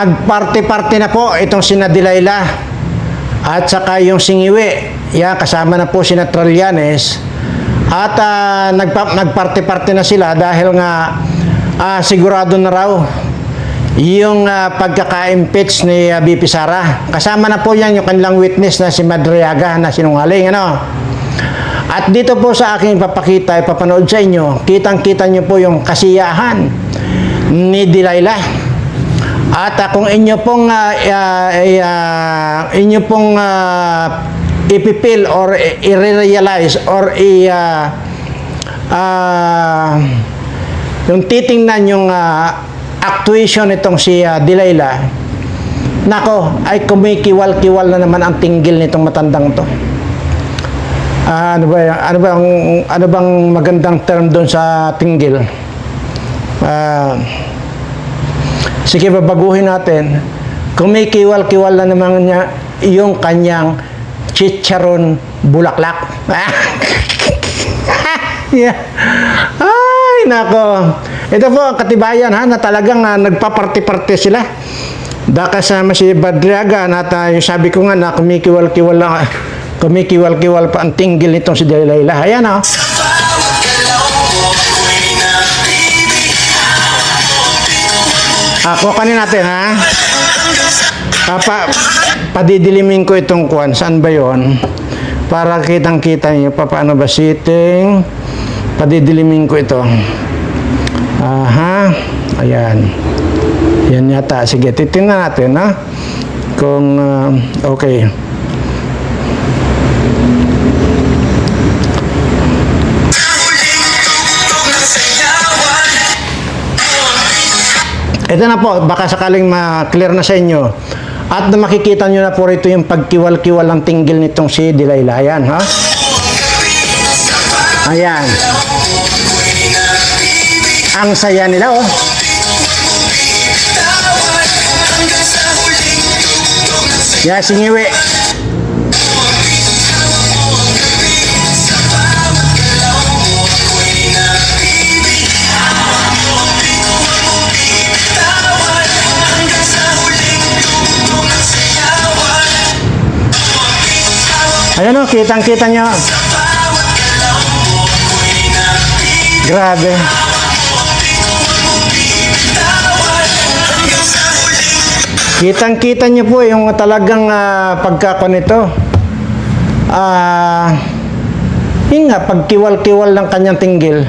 Nagparty-party na po itong sina Dilayla at saka yung Singiwi. Yan, kasama na po sina Trillanes. At nagparty-party na sila dahil nga sigurado na raw yung pagkaka-impeach ni BP Sara. Kasama na po yan yung kanilang witness na si Madriaga na sinungaling. Ano? At dito po sa aking ipapakita, ipapanood sa inyo, kitang-kita nyo po yung kasiyahan ni Dilayla. At kung inyo pong ipipil or i-realize or yung titingnan yung actuation itong si Dilayla, nako, ay kumikiwal-kiwal na naman ang tinggil nitong matandang to. Ano bang magandang term doon sa tinggil? Sige, babaguhin natin. Kumikiwal-kiwal na naman niya yung kanyang chicharon bulaklak. Yeah. Ay, nako. Ito po ang katibayan na talagang nagpaparty-party sila. Kasama si Madriaga at yung sabi ko nga na kumikiwal-kiwal pa ang tinggil nitong si Dilayla. Ayan o. Kukanin natin ha. Padidilimin ko itong kuwan. Saan ba yon? Para kitang-kita nyo paano ba sitting. Padidilimin ko ito. Aha. Ayan. Yan yata. Sige, titingnan natin ha. Kung okay. Ito na po, baka sakaling ma-clear na sa inyo. At makikita nyo na po rito yung pagkiwal-kiwal ng tinggil nitong si Dilayla. Ayan, ha? Ayan. Ang saya nila, oh. Yeah, Singiwi. Ayan o, kitang-kita nyo. Grabe. Kitang-kita nyo po yung talagang pagkakon nito. Yun nga, pagkiwal-kiwal ng kanyang tinggil.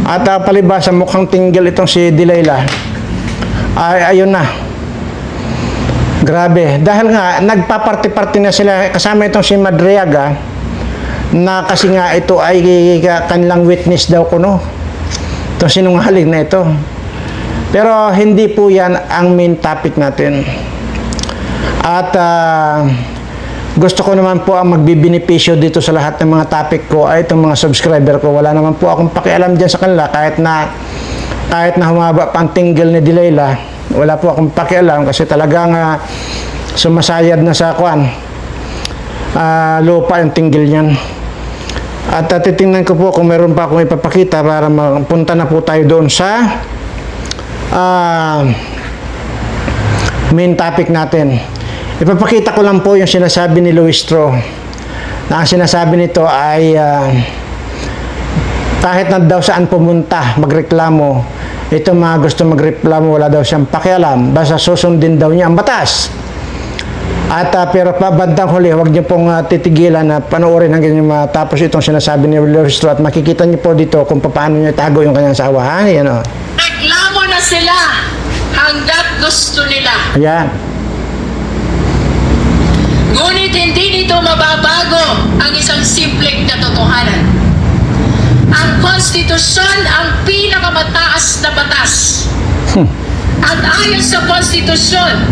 At palibasa mukhang tinggil itong si Dilayla. Ayun na. Grabe. Dahil nga, nagpaparty-party na sila kasama itong si Madriaga na kasi nga ito ay kanilang witness daw kuno. Itong sinungaling na ito. Pero hindi po yan ang main topic natin. At gusto ko naman po ang magbibinipisyo dito sa lahat ng mga topic ko ay itong mga subscriber ko. Wala naman po akong pakialam dyan sa kanila kahit na humaba pa ang tinggil ni Dilayla. Wala po akong pakialam kasi talagang sumasayad na sa kwan. Lupa yung tinggil niyan. At titingnan ko po kung meron pa akong ipapakita para mapunta na po tayo doon sa main topic natin. Ipapakita ko lang po yung sinasabi ni Luis Tro. Na ang sinasabi nito ay kahit na daw saan pumunta magreklamo, ito mga gusto magreklamo, wala daw siyang pakialam, basta susundin daw niya ang batas. At pero bandang huli, huwag niyo pong titigilan na panoorin hanggang matapos itong sinasabi ni Luis Tro at makikita niyo po dito kung paano niya itago yung kanyang sawa. Yan o. Reklamo na sila hanggat gusto nila. Ayan. Ngunit hindi nito mababago ang isang simpleng katotohanan. Ang konstitusyon ang pinakamataas na batas. At ayon sa konstitusyon,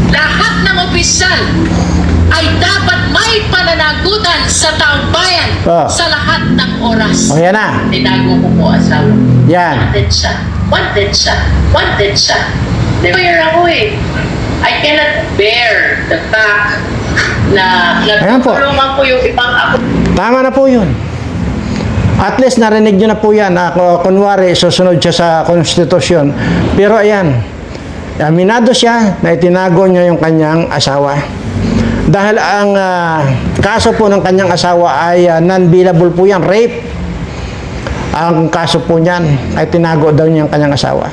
lahat ng opisyal ay dapat may pananagutan sa taong bayan sa lahat ng oras. O yan na. Tinago ko po asawa. Yan. Wanted siya. Wanted siya. Wanted siya. Di ba yun ako eh? I cannot bear the fact na nagtutulungan ko yung ibang ako. Tama na po yun. At least narinig nyo na po yan. Kunwari, susunod siya sa konstitusyon. Pero ayan, Aminado siya na itinago niya yung kanyang asawa. Dahil ang kaso po ng kanyang asawa ay non-billable po yan, rape. Ang kaso po niyan ay tinago daw niya ang kanyang asawa.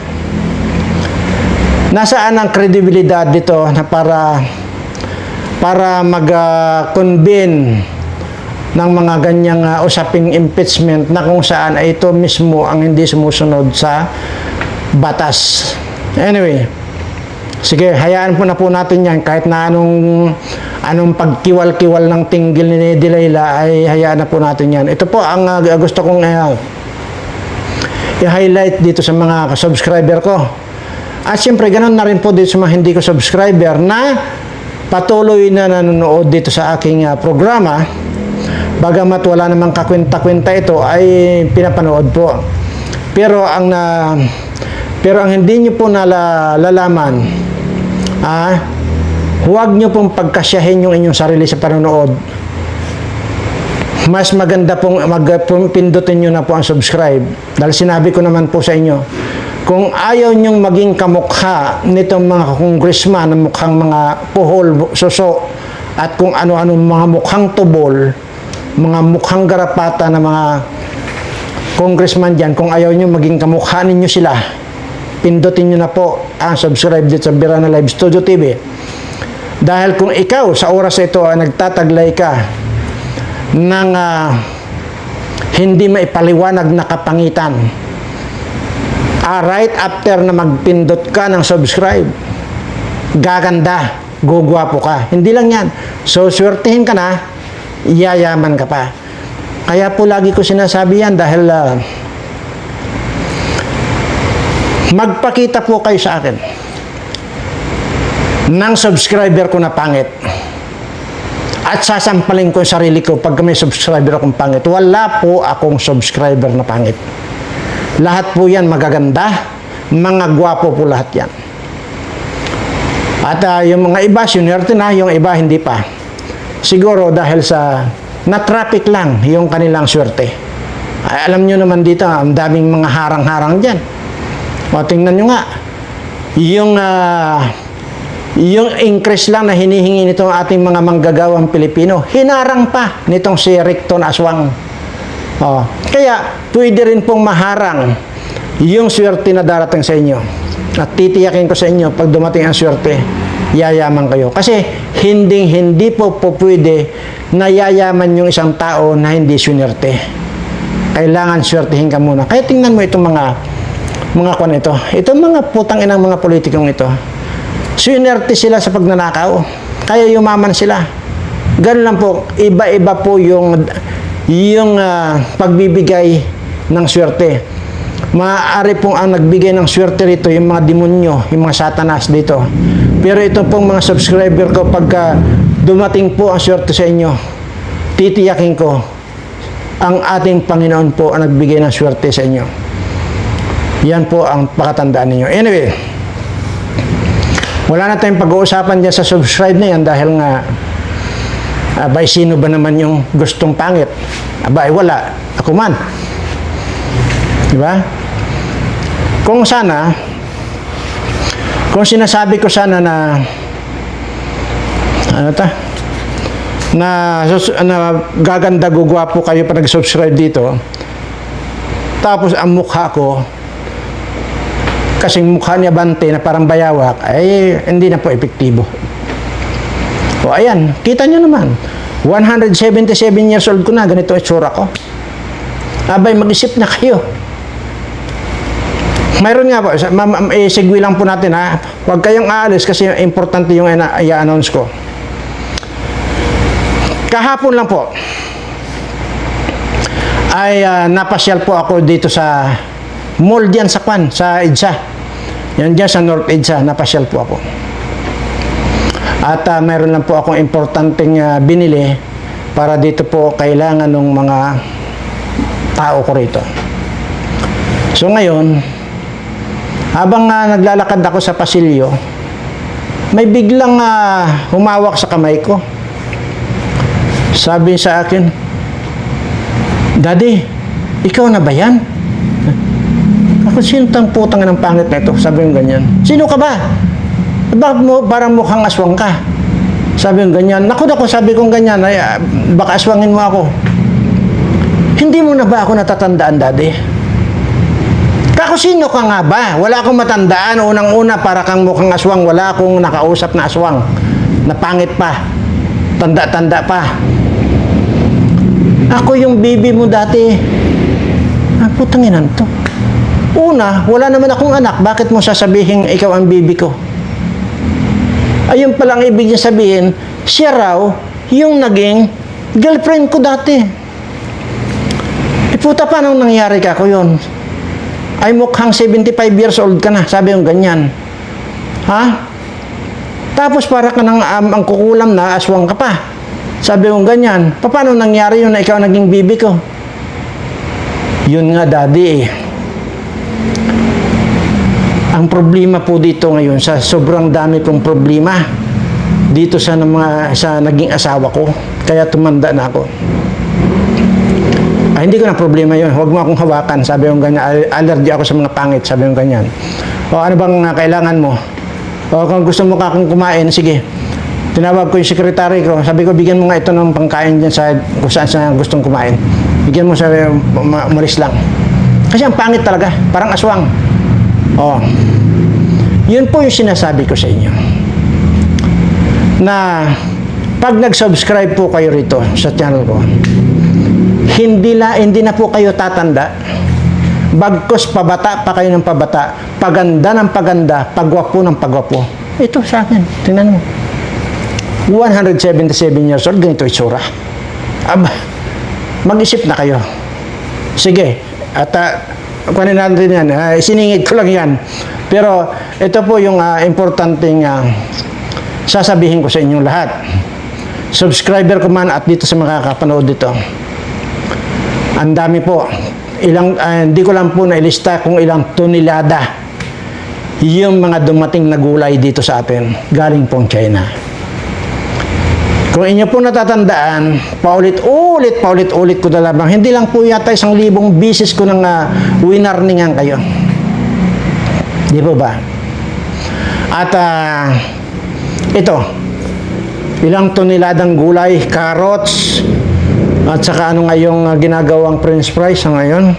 Nasaan ang kredibilidad dito na para mag-convene ng mga ganyang usaping impeachment na kung saan ay ito mismo ang hindi sumusunod sa batas. Anyway, sige, hayaan po na po natin yan. Kahit na anong pagkiwal-kiwal ng tinggil ni Delilah ay hayaan na po natin yan. Ito po ang gusto kong i-highlight dito sa mga subscriber ko. At siyempre, ganun na rin po dito sa mga hindi ko subscriber na patuloy na nanonood dito sa aking programa. Bagamat wala namang kakwenta-kwenta ito, ay pinapanood po. Pero ang hindi nyo po nalalaman, huwag nyo pong pagkasyahin yung inyong sarili sa panonood. Mas maganda pong pindutin nyo na po ang subscribe. Dahil sinabi ko naman po sa inyo, kung ayaw nyong maging kamukha nitong mga congressman na mukhang mga puhol, suso, at kung ano-ano mga mukhang tubol, mga mukhang garapata na mga congressman dyan, kung ayaw nyo maging kamukha ninyo sila, pindutin nyo na po ang subscribe dito sa Birana Live Studio TV. Dahil kung ikaw sa oras ito ay nagtataglay ka ng hindi maipaliwanag na kapangitan, right after na magpindot ka ng subscribe, gaganda, gugwapo ka. Hindi lang yan. So, swertihin ka na, yayaman ka pa. Kaya po lagi ko sinasabi yan dahil magpakita po kayo sa akin ng subscriber ko na pangit. At sasampalin ko yung sarili ko pag may subscriber akong pangit. Wala po akong subscriber na pangit. Lahat po yan magaganda, mga gwapo po lahat yan. At yung mga iba, sunerte na, yung iba hindi pa. Siguro dahil sa na-traffic lang yung kanilang swerte. Ay, alam nyo naman dito, ang daming mga harang-harang dyan. O, tingnan nyo nga. Yung increase lang na hinihingi nitong ating mga manggagawang Pilipino, hinarang pa nitong si Recton Aswang. O, kaya, pwede rin pong maharang yung swerte na darating sa inyo. At titiyakin ko sa inyo, pag dumating ang swerte, yayaman kayo. Kasi hindi po pwede na yayaman yung isang tao na hindi swerte. Kailangan swertihin ka muna. Kaya tingnan mo itong mga kwan ito. Itong mga putang inang mga politikong ito. Swerte sila sa pagnanakaw. Kaya yumaman sila. Ganun lang po. Iba-iba po yung pagbibigay ng swerte. Maaari pong ang nagbigay ng swerte rito yung mga demonyo, yung mga satanas dito. Pero ito pong mga subscriber ko, pagka dumating po ang swerte sa inyo, titiyakin ko, ang ating Panginoon po ang nagbigay ng swerte sa inyo. Yan po ang pakatandaan ninyo. Anyway, wala na tayong pag-uusapan dyan sa subscribe na yan dahil nga, abay, sino ba naman yung gustong pangit? Abay, wala. Ako man. Diba? Kung sinasabi ko sana na gaganda, gugwapo kayo pa nag-subscribe dito, tapos ang mukha ko kasing mukha niya bante na parang bayawak, ay hindi na po epektibo. O ayan, kita nyo naman, 177 years old ko na, ganito itsura ko. Abay, mag-isip na kayo. Mayroon nga po, segue lang po natin ha. Huwag kayong aalis kasi importante yung i-announce ko. Kahapon lang po ay napasyal po ako dito sa mall diyan sa EDSA. Yan diyan sa North EDSA, napasyal po ako. At mayroon lang po akong importanteng binili para dito po kailangan ng mga tao ko rito. So ngayon, habang naglalakad ako sa pasilyo, may biglang humawak sa kamay ko. Sabi sa akin, "Daddy, ikaw na ba yan?" Ako, sino tang putang ng pangit na ito? Sabi yung ganyan. "Sino ka ba?" Bakit mo, parang mukhang aswang ka? Sabi ko ganyan. Naku, sabi ko ganyan, ay, baka aswangin mo ako. Hindi mo na ba ako natatandaan, Daddy? Kako sino ka nga ba? Wala akong matandaan. Unang-una, para kang mukhang aswang. Wala akong nakausap na aswang. Napangit pa. Tanda-tanda pa. Ako yung baby mo dati. Putanginan to. Una, wala naman akong anak. Bakit mo sasabihin ikaw ang baby ko? Ayun palang ibig niya sabihin, siya raw yung naging girlfriend ko dati. Puta, paano nangyari ka ko yun? Ay mukhang 75 years old ka na. Sabi yung ganyan. Ha? Tapos para ka nang ang kukulam na, aswang ka pa. Sabi yung ganyan. Paano nangyari yun na ikaw naging bibi ko? Yun nga, Daddy eh. Ang problema po dito ngayon, sa sobrang dami kong problema dito sa naging asawa ko. Kaya tumanda na ako. Hindi ko na problema yun. Huwag mo akong hawakan. Sabi yung ganyan. Allergy ako sa mga pangit. Sabi yung ganyan. O ano bang kailangan mo? O kung gusto mo ka akong kumain, sige. Tinawag ko yung sekretary ko. Sabi ko, bigyan mo nga ito ng pangkain dyan sa kung saan siya gustong kumain. Bigyan mo, sabi, umalis lang. Kasi ang pangit talaga. Parang aswang. O. Yun po yung sinasabi ko sa inyo. Na pag nag-subscribe po kayo rito sa channel ko, hindi na po kayo tatanda. Bagkos pabata pa kayo ng pabata, paganda ng paganda, pagwapo ng pagwapo. Ito sa akin, tingnan mo. 177 years old, ganito itsura. Aba, mag-isip na kayo. Sige, at kunin natin yan. Siningit ko lang yan. Pero ito po yung importanteng sasabihin ko sa inyong lahat. Subscriber ko man at dito sa mga kapanood dito. Ang dami po. Hindi ko lang po nailista kung ilang tonelada yung mga dumating na gulay dito sa atin. Galing pong China. Kung inyo po natatandaan, paulit-ulit ko na lamang. Hindi lang po yata 1,000 bisis ko nang winarningan kayo. Di po ba? At ito, ilang toneladang gulay, carrots, at saka ano nga yung ginagawang french fries ngayon?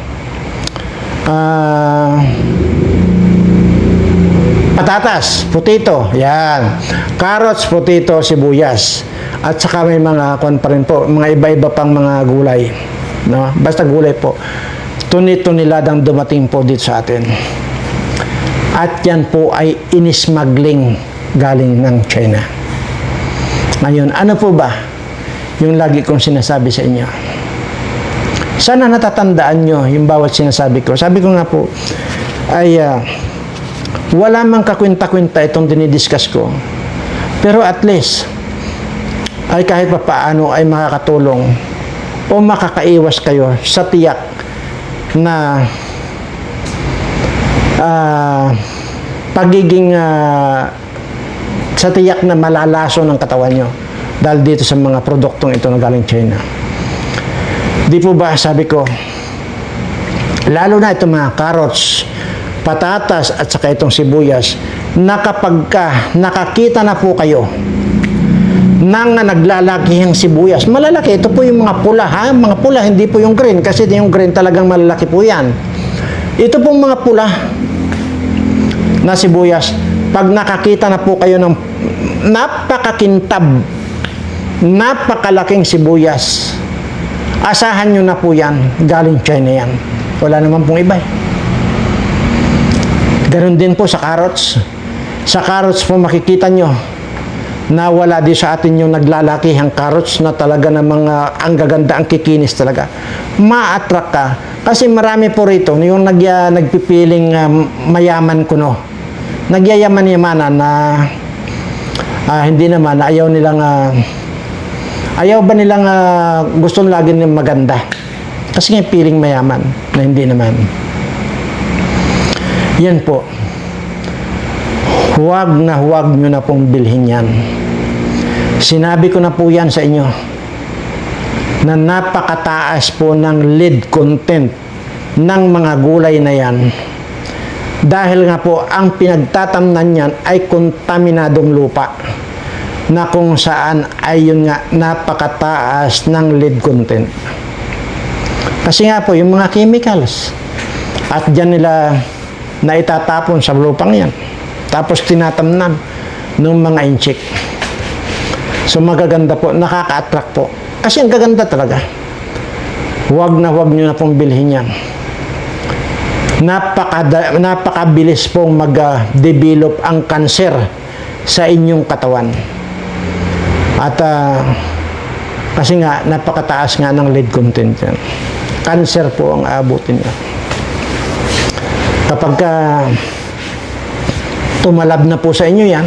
Patatas, potato, yan. Carrots, potato, sibuyas. At saka may mga pa rin po, mga iba-iba pang mga gulay. No? Basta gulay po. Tuniladang dumating po dito sa atin. At yan po ay inismagling galing ng China. Ngayon, ano po ba yung lagi kong sinasabi sa inyo? Sana natatandaan nyo yung bawat sinasabi ko. Sabi ko nga po, ay wala mang kakwenta-kwenta itong dinidiscuss ko. Pero at least, ay kahit pa paano ay makakatulong o makakaiwas kayo sa tiyak na pagiging sa tiyak na malalaso ng katawan nyo dahil dito sa mga produktong ito na galing China. Di po ba sabi ko, lalo na itong mga carrots, patatas at saka itong sibuyas, na kapag nakakita na po kayo nang naglalakihang sibuyas, malalaki, ito po yung mga pula, ha? Mga pula, hindi po yung green, kasi yung green talagang malalaki po yan. Ito pong mga pula na sibuyas, pag nakakita na po kayo ng napakakintab, napakalaking sibuyas, asahan nyo na po yan, galing China yan. Wala naman pong iba. Ganon din po sa carrots. Sa carrots po makikita nyo na wala din sa atin yung naglalakihang carrots na talaga namang ang gaganda, ang kikinis talaga. Ma-attract ka. Kasi marami po rito, yung nagpipiling mayaman kuno. Nagyayaman-yamanan na hindi naman, ayaw nilang ayaw ba nilang gusto lagi nilang maganda. Kasi nga piling mayaman na hindi naman. Yan po. Huwag nyo na pong bilhin yan. Sinabi ko na po yan sa inyo na napakataas po ng lead content ng mga gulay na yan. Dahil nga po, ang pinagtatamnan niyan ay kontaminadong lupa na kung saan ay yun nga napakataas ng lead content. Kasi nga po, yung mga chemicals at dyan nila na itatapon sa lupang yan. Tapos tinatamnan ng mga inchik. So magaganda po, nakaka-attract po. Kasi ang gaganda talaga. Huwag nyo na pong bilhin yan. Napakabilis pong mag-develop ang kanser sa inyong katawan. At kasi nga, napakataas nga ng lead content yan. Cancer po ang aabutin niya. Kapag tumalab na po sa inyo yan,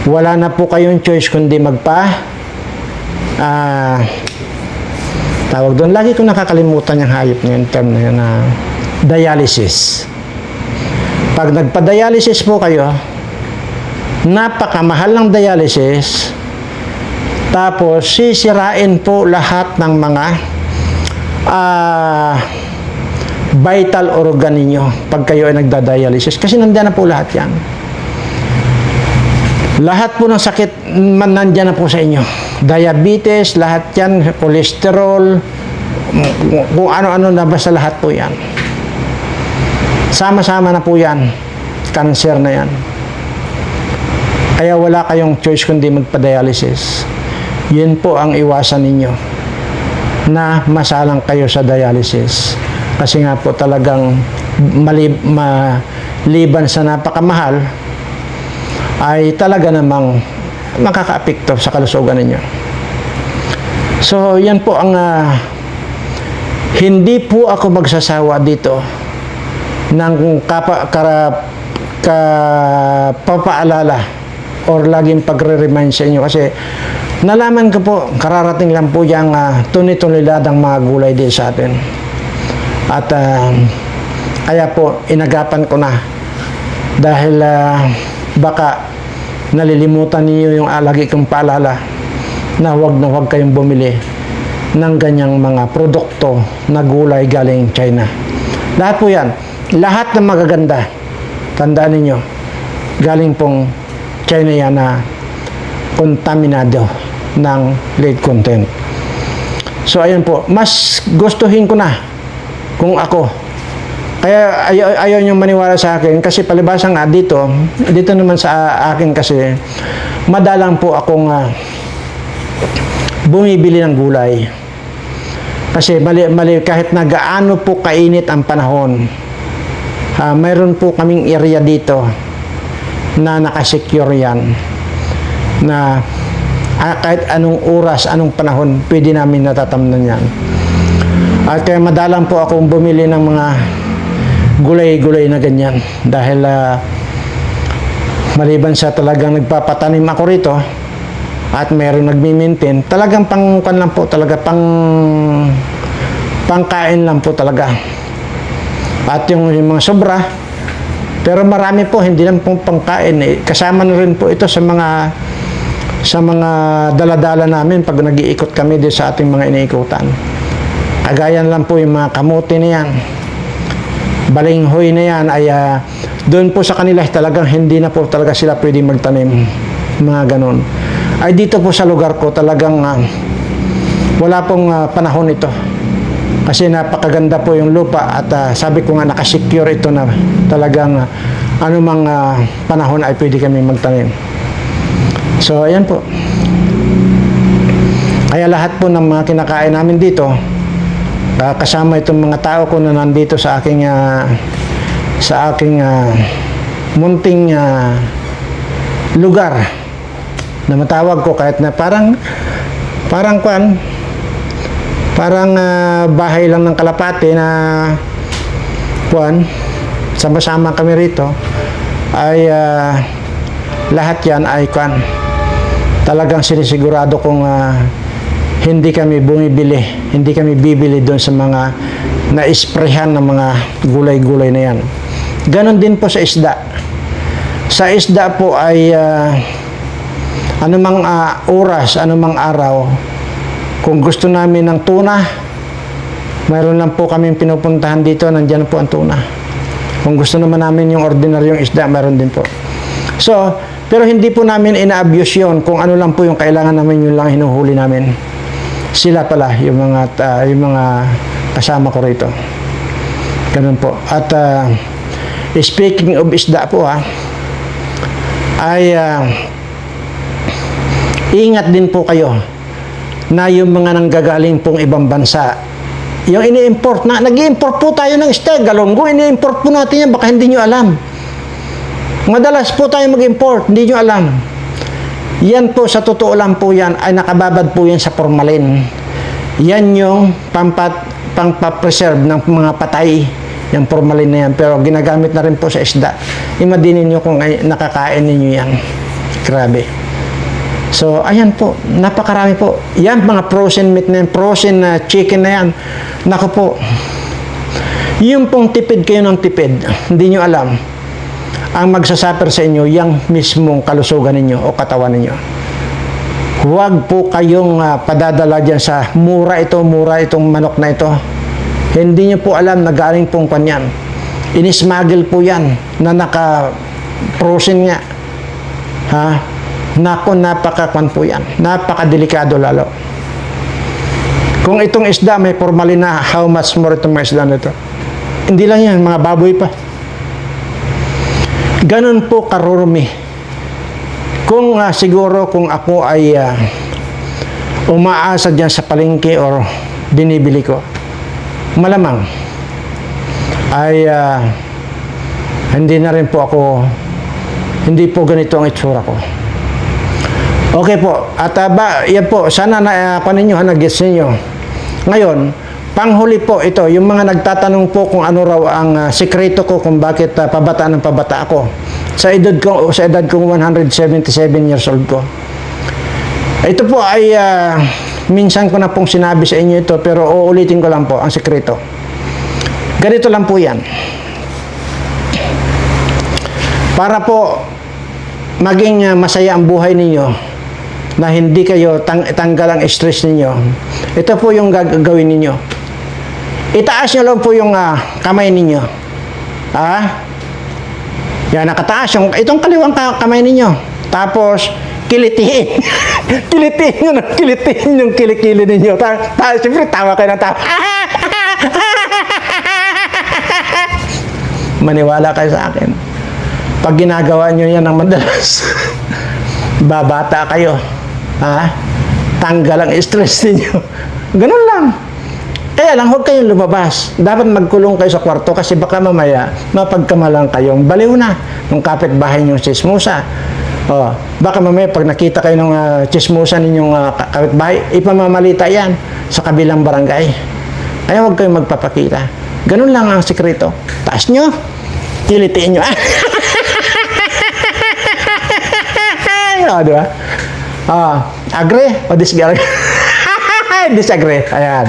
wala na po kayong choice kundi tawag doon, lagi ko nakakalimutan yung hayop na yung term na yun na dialysis. Pag nagpa-dialysis po kayo, napakamahal ng dialysis, tapos sisirain po lahat ng mga vital organ ninyo pag kayo ay nagda-dialysis. Kasi nandiyan na po lahat yan. Lahat po ng sakit nandiyan na po sa inyo. Diabetes, lahat yan, cholesterol, kung ano-ano na basta lahat po yan. Sama-sama na po yan. Cancer na yan. Kaya wala kayong choice kundi magpa-dialysis. Yun po ang iwasan ninyo na masalang kayo sa dialysis. Kasi nga po talagang maliban sa napakamahal, ay talaga namang makaka-apekto sa kalusugan ninyo. So, yan po ang hindi po ako magsasawa dito ng papaalala or laging pagre-remind sa inyo kasi nalaman ko po, kararating lang po yung tuni-tuniladang mga gulay din sa atin. At kaya po, inagapan ko na dahil baka nalilimutan niyo yung lagi kong paalala na huwag kayong bumili ng ganyang mga produkto na gulay galing China. Lahat po yan. Lahat ng magaganda, tandaan ninyo, galing pong China yan na kontaminado ng lead content. So, ayun po. Mas gustuhin ko na kung ako. Kaya ayaw nyo maniwala sa akin kasi palibasang dito naman sa akin kasi madalang po akong bumibili ng gulay. Kasi mali kahit na gaano po kainit ang panahon, mayroon po kaming area dito na nakasecure yan na kahit anong oras, anong panahon, pwede namin natatamnan yan. At kaya madalang po akong bumili ng mga gulay-gulay na ganyan dahil maliban sa talagang nagpapatanim ako rito at meron nagmi-maintain, talagang pangkan lang po talaga, pangkain lang po talaga. At yung mga sobra, pero marami po hindi lang pong pangkain kasama na rin po ito sa mga daladala namin pag nag-iikot kami din sa ating mga iniikutan. Kagayan lang po yung mga kamote na yan, balinghoy na yan, ay doon po sa kanila talagang hindi na po talaga sila pwedeng magtanim, mga ganon. Ay dito po sa lugar ko talagang wala pong panahon ito kasi napakaganda po yung lupa at sabi ko nga nakasecure ito na talagang anumang panahon ay pwede kami magtanim. So ayan po, kaya lahat po ng mga kinakain namin dito, kasama itong mga tao ko na nandito sa aking munting lugar na matawag ko kahit na parang bahay lang ng kalapate na sama-sama kami rito ay lahat yan ay talagang sinisigurado kong hindi kami bibili doon sa mga na-isprehan ng mga gulay-gulay na yan. Ganon din po sa isda. Sa isda po ay anumang oras, anumang araw, kung gusto namin ng tuna, mayroon lang po kaming pinupuntahan dito, nandiyan po ang tuna. Kung gusto naman namin yung ordinaryong isda, meron din po. So, pero hindi po namin ina-abuse yun. Kung ano lang po yung kailangan namin, yun lang hinuhuli namin. Sila pala, yung mga kasama ko rito. Ganun po. At speaking of isda po ay ingat din po kayo na yung mga nanggagaling pong ibang bansa, yung ini-import na, nag-i-import po tayo ng isda, galonggo, ini-import po natin yan, baka hindi nyo alam. Madalas po tayo mag-import, hindi nyo alam. Yan po, sa totoo lang po yan, ay nakababad po yan sa formalin. Yan yung pangpa-preserve ng mga patay, yung formalin na yan. Pero ginagamit na rin po sa isda. Imadinin nyo kung nakakain ninyo yan. Grabe. So, ayan po, napakarami po. Yan, mga frozen meat na yan, frozen chicken na yan. Naku po, yung pong tipid kayo ng tipid, hindi nyo alam, ang magsasuffer sa inyo, yung mismong kalusugan ninyo o katawan ninyo. Huwag po kayong padadala dyan sa mura itong manok na ito. Hindi nyo po alam na galing pong kanyan. Inismaggle po yan na naka-frozen nga. Ha? Naku, napaka-kwan po yan. Napaka-delikado lalo. Kung itong isda may formalin na, how much more itong mga isda na ito? Hindi lang yan, mga baboy pa. Ganun po karurumi. Kung siguro kung ako ay umaasa dyan sa palengke or binibili ko, malamang ay hindi na rin po ako, hindi po ganito ang itsura ko. Okay po, at yan po, sana na ninyo, nag-gets ninyo. Ngayon, panghuli po ito, yung mga nagtatanong po kung ano raw ang sikreto ko kung bakit pabata ng pabata ako. Sa edad kong 177 years old ko. Ito po ay minsan ko na pong sinabi sa inyo ito, pero uulitin ko lang po ang sikreto. Ganito lang po yan. Para po maging masaya ang buhay ninyo, na hindi kayo tanggal ang stress ninyo, ito po yung gagawin ninyo. Itaas nyo lang po yung kamay ninyo. Yan, nakataas. Itong kaliwang kamay ninyo. Tapos, kilitiin. Kilitiin yung kilikili ninyo. Siyempre, tawa kayo ng tawa. Maniwala kayo sa akin. Pag ginagawa nyo yan ng madalas, babata kayo. Tanggal ang stress ninyo. Ganun lang. Kaya lang, huwag kayong lumabas. Dapat magkulong kayo sa kwarto kasi baka mamaya mapagkamalang kayong baliw na ng kapitbahay niyong chismosa. Baka mamaya pag nakita kayo ng chismosa ninyong kapitbahay, ipamamalita yan sa kabilang barangay. Kaya huwag kayong magpapakita. Ganun lang ang sikreto. Taas nyo, kilitiin nyo. Di ba? Agree o disagree? Disagree. Ayan.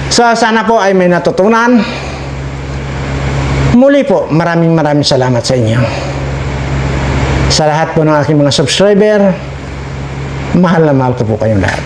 So, sana po ay may natutunan. Muli po, maraming salamat sa inyo. Sa lahat po ng aking mga subscriber, mahal na mahal ko po kayong lahat.